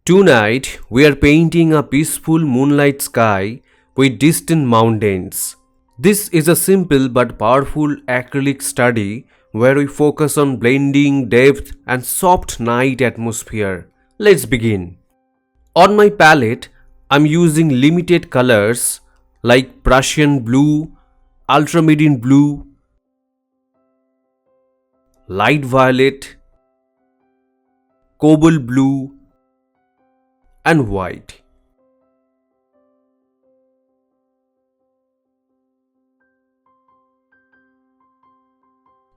Tonight, we are painting a peaceful moonlight sky with distant mountains. This is a simple but powerful acrylic study where we focus on blending, depth, and soft night atmosphere. Let's begin. On my palette, I'm using limited colors like Prussian blue, ultramarine blue, light violet, cobalt blue, and white.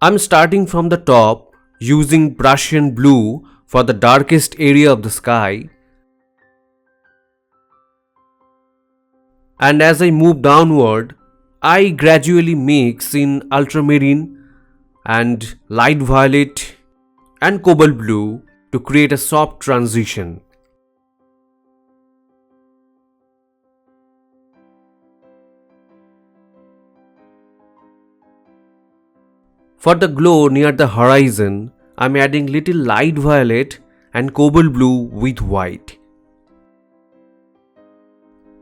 I'm starting from the top using Prussian blue for the darkest area of the sky, and as I move downward, I gradually mix in ultramarine and light violet and cobalt blue to create a soft transition. For the glow near the horizon, I'm adding little light violet and cobalt blue with white.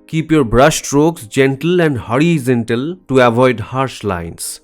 Keep your brush strokes gentle and horizontal to avoid harsh lines.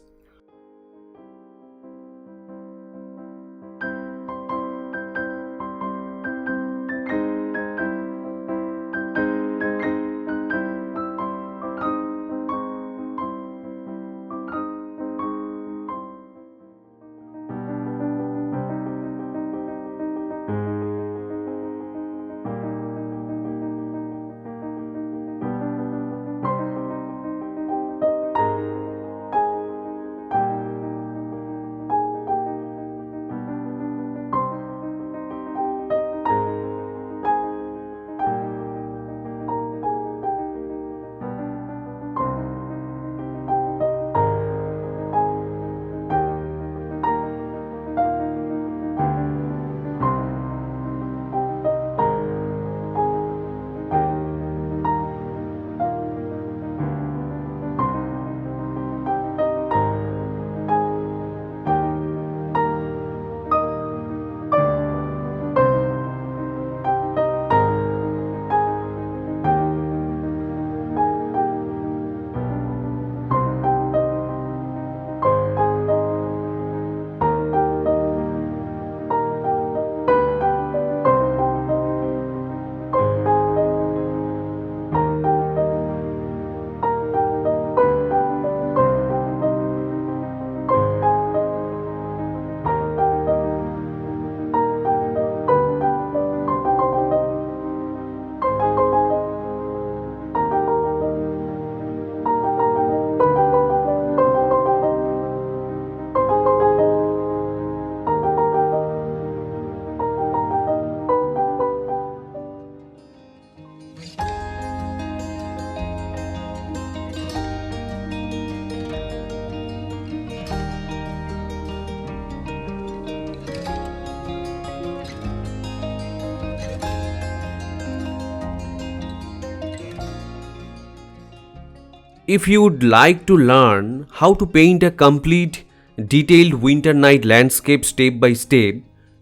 If you would like to learn how to paint a complete detailed winter night landscape step by step,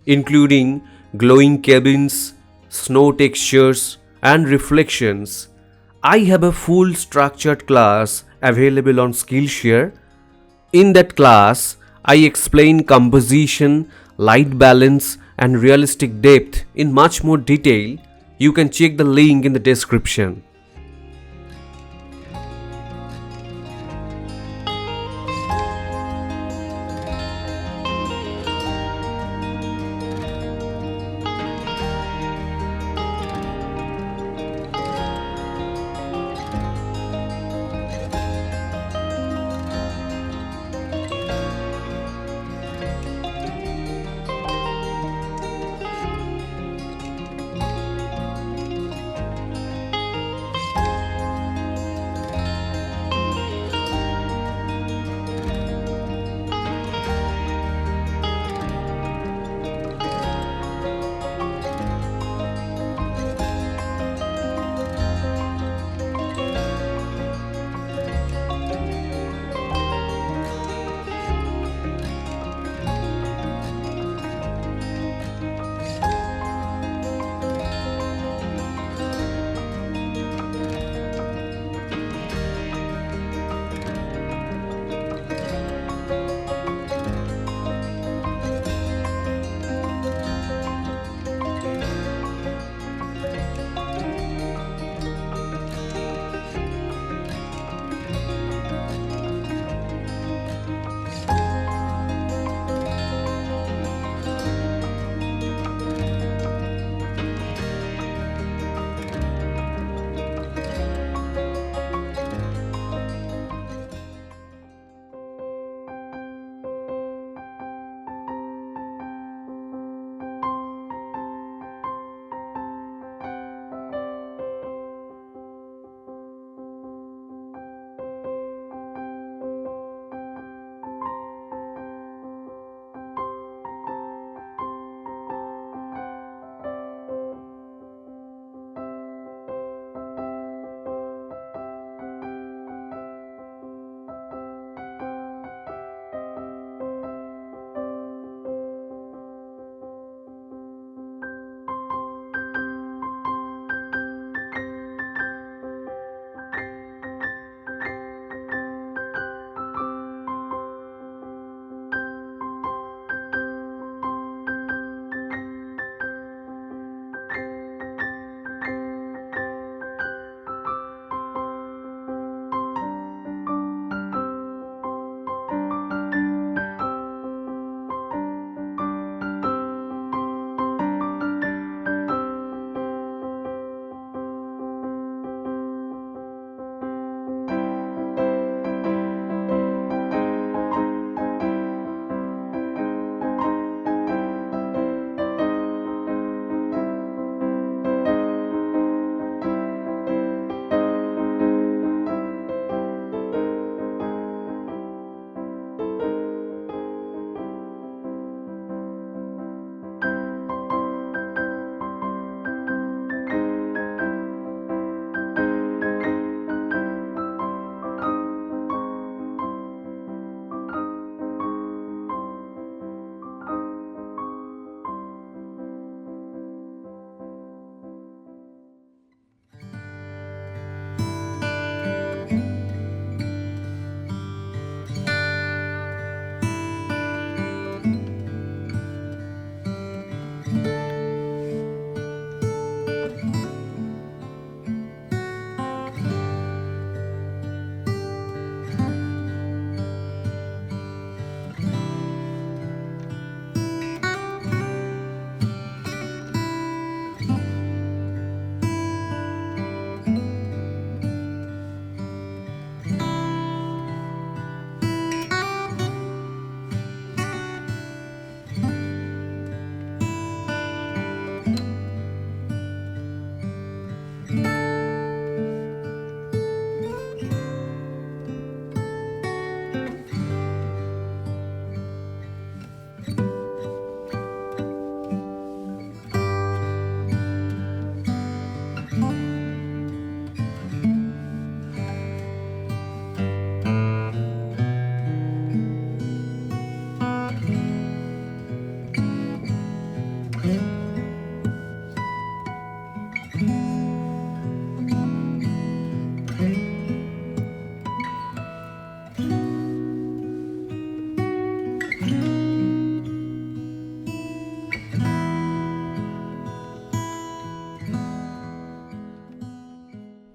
including glowing cabins, snow textures, and reflections, I have a full structured class available on Skillshare. In that class, I explain composition, light balance, and realistic depth in much more detail. You can check the link in the description.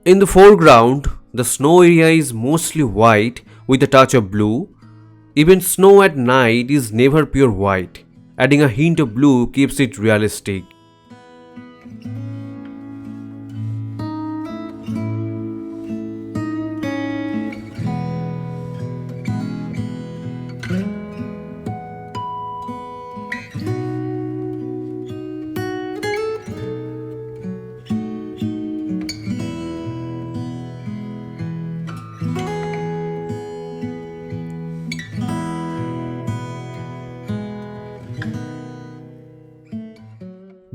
In the foreground, the snow area is mostly white with a touch of blue. Even snow at night is never pure white. Adding a hint of blue keeps it realistic.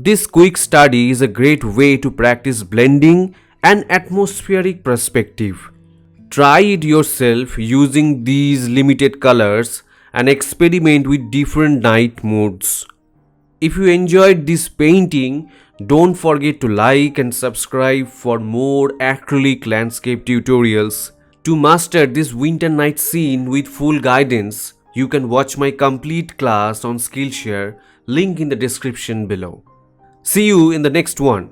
This quick study is a great way to practice blending and atmospheric perspective. Try it yourself using these limited colors and experiment with different night moods. If you enjoyed this painting, don't forget to like and subscribe for more acrylic landscape tutorials. To master this winter night scene with full guidance, you can watch my complete class on Skillshare, link in the description below. See you in the next one.